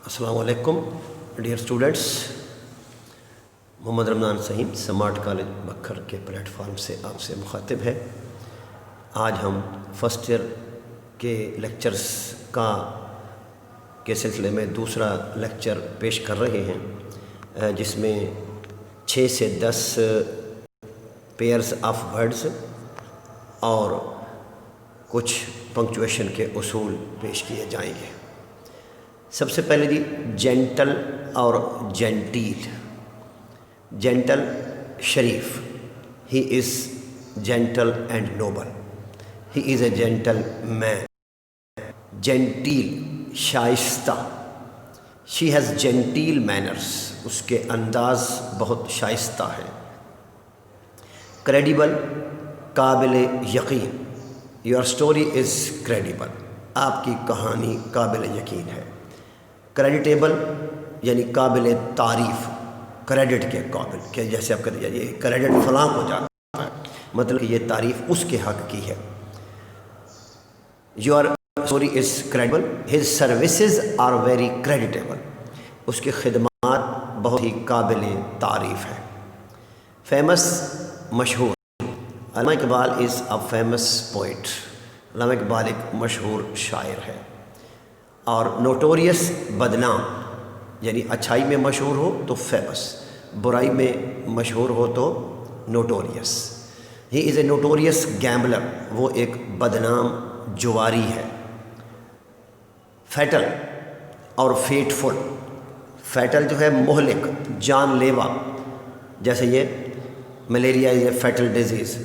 السلام علیکم dear students, محمد رمضان سعید smart college بکھر کے پلیٹ فارم سے آپ سے مخاطب ہے۔ آج ہم فرسٹ ایئر کے لیکچرز کے سلسلے میں دوسرا لیکچر پیش کر رہے ہیں، جس میں 6 سے 10 پیئرز آف ورڈز اور کچھ پنکچویشن کے اصول پیش کیے جائیں گے۔ سب سے پہلے جی جینٹل اور جینٹیل۔ جینٹل شریف، he is gentle and noble, he is a gentleman. Genteel شائستہ، شی ہیز جینٹیل مینرس، اس کے انداز بہت شائستہ ہے۔ کریڈیبل قابل یقین، یور اسٹوری از کریڈیبل، آپ کی کہانی قابل یقین ہے۔ کریڈیٹیبل یعنی قابل تعریف، کریڈٹ کے قابل، کہ جیسے آپ کہتے ہیں یہ کریڈٹ فلاں کو جاتا ہے، مطلب کہ یہ تعریف اس کے حق کی ہے۔ Your story is credible, his services are very creditable, اس کی خدمات بہت ہی قابل تعریف ہے۔ فیمس مشہور، علامہ اقبال از اے فیمس پوئٹ، علامہ اقبال ایک مشہور شاعر ہے۔ اور نوٹوریس بدنام، یعنی اچھائی میں مشہور ہو تو فیمس، برائی میں مشہور ہو تو notorious. He is a notorious gambler, وہ ایک بدنام جواری ہے۔ فیٹل اور فیٹفل، فیٹل جو ہے مہلک، جان لیوا، جیسے یہ malaria is a fatal disease,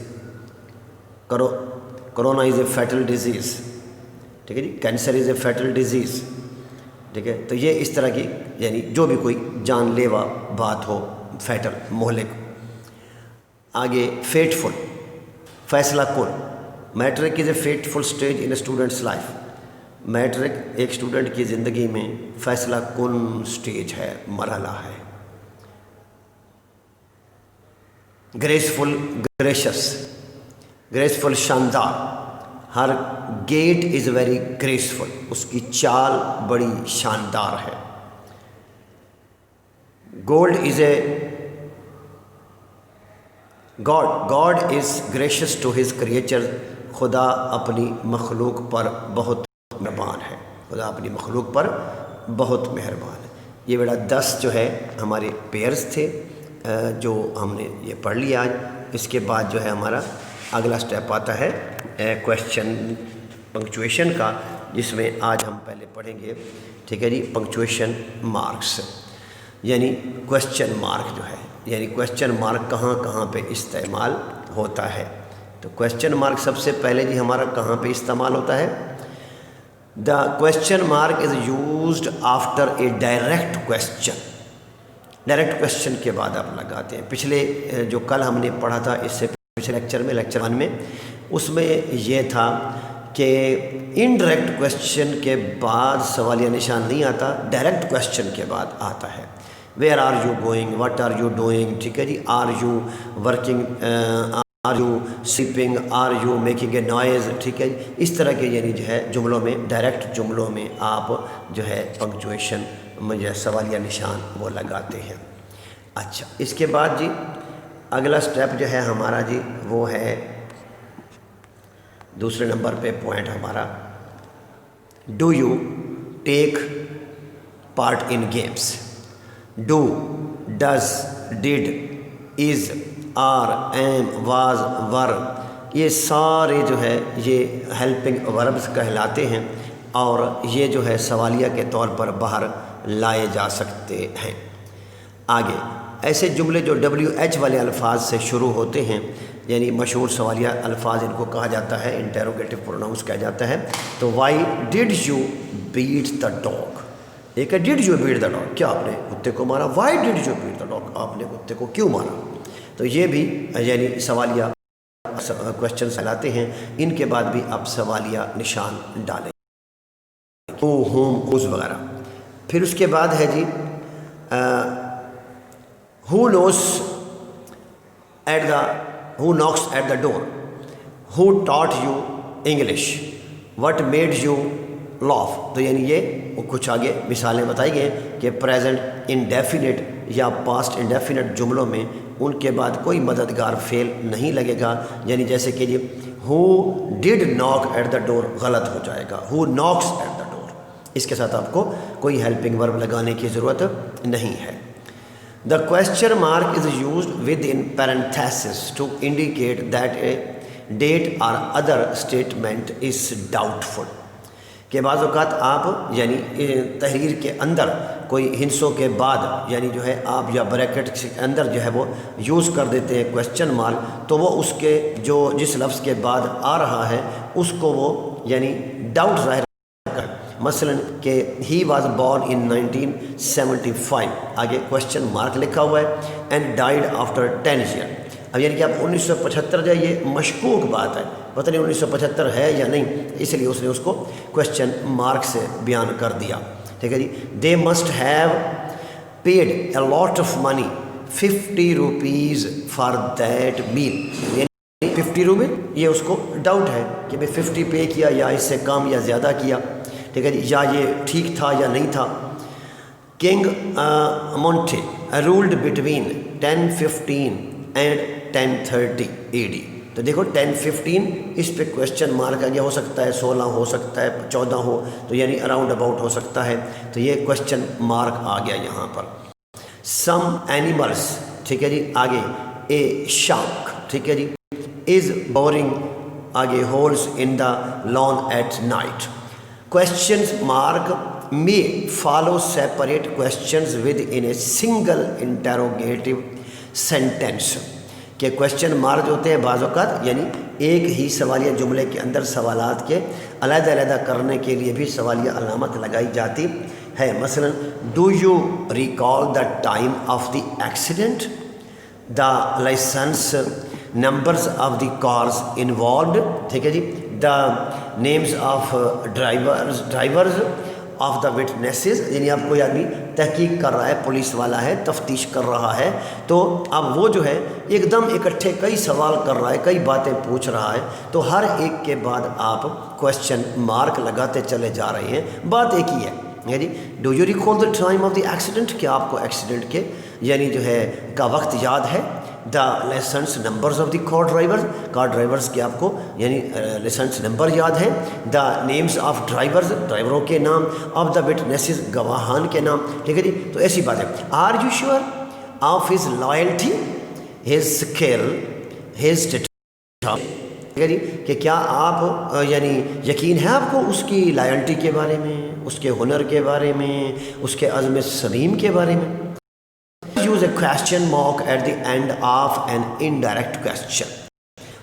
corona is a fatal disease, ٹھیک ہے جی، cancer is a fatal disease, ٹھیک ہے۔ تو یہ اس طرح کی یعنی جو بھی کوئی جان لیوا بات ہو، فیٹل مہلک۔ آگے فیٹفل، فیصلہ کن، matric is a fateful stage in a students life, matric ایک اسٹوڈنٹ کی زندگی میں فیصلہ کن اسٹیج ہے، مرحلہ ہے۔ گریسفل گریشس، گریسفل شاندار، her gait is very graceful, اس کی چال بڑی شاندار ہے۔ Gold is a God is gracious to his creature, خدا اپنی مخلوق پر بہت مہربان ہے، خدا اپنی مخلوق پر بہت مہربان ہے۔ یہ بیٹا 10 جو ہے ہمارے پیئرز تھے جو ہم نے یہ پڑھ لیا آج۔ اس کے بعد جو ہے ہمارا اگلا سٹیپ آتا ہے کویشچن پنکچویشن کا، جس میں آج ہم پہلے پڑھیں گے، ٹھیک ہے جی، پنکچویشن مارکس، یعنی کویشچن مارک جو ہے، یعنی کویشچن مارک کہاں کہاں پہ استعمال ہوتا ہے۔ تو کویشچن مارک سب سے پہلے جی ہمارا کہاں پہ استعمال ہوتا ہے؟ دا question mark is used after a direct question, direct question کے بعد آپ لگاتے ہیں۔ پچھلے جو کل ہم نے پڑھا تھا، اس سے پچھلے لیکچر میں، لیکچر 1 میں، اس میں یہ تھا کہ انڈائریکٹ کویشچن کے بعد سوالیہ نشان نہیں آتا، ڈائریکٹ کویشچن کے بعد آتا ہے۔ Where are you going, what are you doing, ٹھیک ہے جی، are you working, are you sleeping, are you making a noise, ٹھیک ہے جی، اس طرح کے یعنی جو ہے جملوں میں، ڈائریکٹ جملوں میں آپ جو ہے پنکچویشن میں سوالیہ نشان وہ لگاتے ہیں۔ اچھا، اس کے بعد جی اگلا سٹیپ جو ہے ہمارا جی وہ ہے دوسرے نمبر پہ پوائنٹ ہمارا، do you take part in games. Do, does, did, is, are, am, was, were, یہ سارے جو ہے یہ ہیلپنگ وربز کہلاتے ہیں، اور یہ جو ہے سوالیہ کے طور پر باہر لائے جا سکتے ہیں۔ آگے ایسے جملے جو WH والے الفاظ سے شروع ہوتے ہیں، یعنی مشہور سوالیہ الفاظ ان کو کہا جاتا ہے، انٹیروگیٹو پروناؤنس کہا جاتا ہے۔ تو why did you beat the dog, ایک ہے did you beat the dog, کیا آپ نے کتے کو مارا؟ Why did you beat the dog, آپ نے کتے کو کیوں مارا؟ تو یہ بھی یعنی سوالیہ کویشچن کہلاتے ہیں، ان کے بعد بھی آپ سوالیہ نشان ڈالیں، ہو، ہوم، ہوز وغیرہ۔ پھر اس کے بعد ہے جی who knocks at the door, who taught you English, what made you loaf, तो यानी ये कुछ आगे मिसालें बताई गई हैं कि प्रेजेंट इंडेफिनिट या पास्ट इंडेफिनिट जुमलों में उनके बाद कोई मददगार फेल नहीं लगेगा। यानी जैसे कि who did knock at the door गलत हो जाएगा, who Knox at the door, इसके साथ आपको कोई हेल्पिंग वर्ब लगाने की ज़रूरत नहीं है। The question mark is used with in parenthesis to indicate that a date or other statement is doubtful, के बाज़ औक़ात आप यानी तहरीर के अंदर कोई हिंसों के बाद यानी जो है आप या ब्रैकेट के अंदर जो है वो यूज़ कर देते हैं क्वेश्चन मार्क, तो वो उसके जो जिस लफ्ज़ के बाद आ रहा है उसको वो यानी डाउट ज़ाहिर कर, मसलन कि ही वाज बॉर्न इन 1975, आगे क्वेश्चन मार्क लिखा हुआ है, एंड डाइड आफ्टर 10 ईयर। अब यानी कि आप 1975 जो ये मशकूक बात है, पता नहीं 1975 है या नहीं, इसलिए उसने उसको क्वेश्चन मार्क से बयान कर दिया। ठीक है जी। They must have paid a lot of money 50 rupees for that meal, यानी 50 रुपये, ये उसको डाउट है कि भाई 50 पे किया या इससे कम या ज़्यादा किया। ठीक है जी, या ये ठीक था या नहीं था। King Monte ruled between 1015 and 1030 AD, तो देखो 1015 इस पे क्वेश्चन मार्क आ गया, हो सकता है 16 हो सकता है 14 हो, तो यानी अराउंड अबाउट हो सकता है, तो ये क्वेश्चन मार्क आ गया यहाँ पर। सम एनिमल्स, ठीक है जी, आगे ए शार्क, ठीक है जी, इज़ बोरिंग, आगे holes in the lawn at night. Question mark may follow separate questions with in a single interrogative sentence, के क्वेश्चन मार्क होते हैं बाज़ औक़ात यानी एक ही सवालिया जुमले के अंदर सवालात के अलग-अलग करने के लिए भी सवालिया अलामत लगाई जाती है। मसलन do you recall the time of the accident, the licence numbers of the cars involved, ठीक है जी, the names of drivers of the witnesses, यानी आप कोई आदमी तहकीक कर रहा है, पुलिस वाला है, तफ्तीश कर रहा है, तो अब वो जो है एकदम इकट्ठे कई सवाल कर रहा है, कई बातें पूछ रहा है, तो हर एक के बाद आप क्वेश्चन मार्क लगाते चले जा रहे हैं। बात एक ही है यानी do you recall the time of the accident, क्या आपको एक्सीडेंट के यानी जो है का वक्त याद है। The licence numbers of the car drivers के आपको यानी लाइसेंस नंबर याद है। द नेम्स ऑफ ड्राइवर्स, ड्राइवरों के नाम, ऑफ द विटनेसेस, गवाहान के नाम, ठीक है जी। तो ऐसी बात है। Are you sure of his loyalty, his skill, his ठीक है जी, कि क्या आप यानी यकीन है आपको उसकी लॉयल्टी के बारे में, उसके हुनर के बारे में, उसके अज़्म सलीम के बारे में। Use A question mark at the end of an indirect question.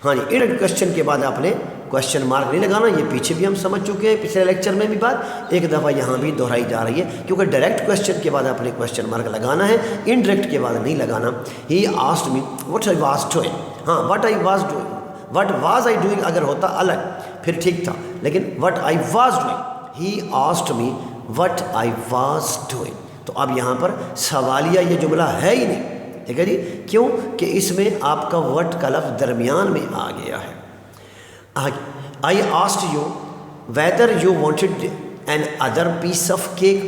हाँ जी, इनडायरेक्ट क्वेश्चन के बाद आपने क्वेश्चन मार्क नहीं लगाना, ये पीछे भी हम समझ चुके हैं, पिछले लेक्चर में भी बात एक दफ़ा यहाँ भी दोहराई जा रही है, क्योंकि डायरेक्ट क्वेश्चन के बाद आपने क्वेश्चन मार्क लगाना है, इनडायरेक्ट के बाद नहीं लगाना। He asked me what I was doing, हाँ what I was doing, what was I doing अगर होता अलग फिर ठीक था, लेकिन what I was doing, he asked me what I was doing, तो अब यहाँ पर सवालिया ये जुमला है ही नहीं, ठीक है जी। क्यों कि इसमें आपका व्हाट का लफ्ज़ दरमियान में आ गया है। I asked you whether you wanted another piece of cake,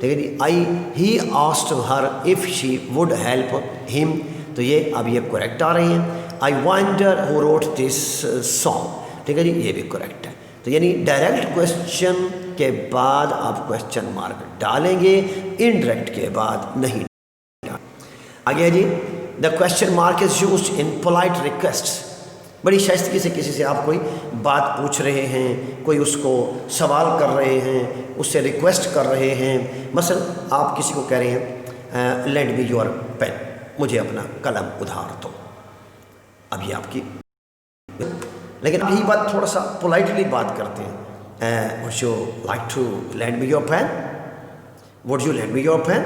ठीक है जी। He asked her if she would help him, तो ये अब ये करेक्ट आ रही हैं। I wonder who wrote this song, ठीक है जी, ये भी करेक्ट है। तो यानी डायरेक्ट क्वेश्चन के बाद आप क्वेश्चन मार्क डालेंगे, इनडायरेक्ट के बाद नहीं। आगे है जी, the question mark is used in polite request. बड़ी शाइस्तगी से किसी से आप कोई बात पूछ रहे हैं, कोई उसको सवाल कर रहे हैं, उससे रिक्वेस्ट कर रहे हैं। मसलन आप किसी को कह रहे हैं लेंड मी योर पेन, मुझे अपना कलम उधार दो। अब ये आपकी, लेकिन यही बात थोड़ा सा पोलाइटली बात करते हैं। Would you like to lend me your pen, would you lend me your pen,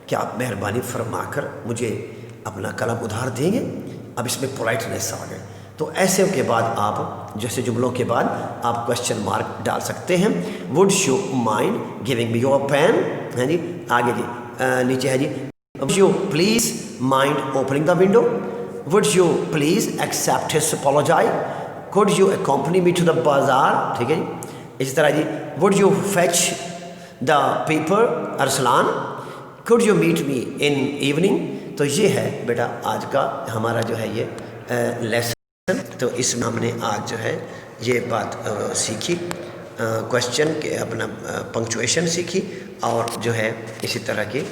क्या आप मेहरबानी फरमाकर मुझे अपना कलम उधार देंगे। अब इसमें पोलाइटनेस आ गए, तो ऐसे के बाद आप जैसे जुमलों के बाद आप क्वेश्चन मार्क डाल सकते हैं। Would you mind giving me your pen, है जी। आगे जी नीचे है जी, would you please mind opening the window, would you please accept his apologise, could you accompany me to the bazaar, ठीक है जी। اسی طرح جی would you fetch the paper Arsalan, could you meet me in evening. تو یہ ہے بیٹا آج کا ہمارا جو ہے یہ لیسن. تو اس میں ہم نے آج جو ہے یہ بات سیکھی، کوشچن کے اپنا پنکچویشن سیکھی، اور جو ہے اسی طرح کی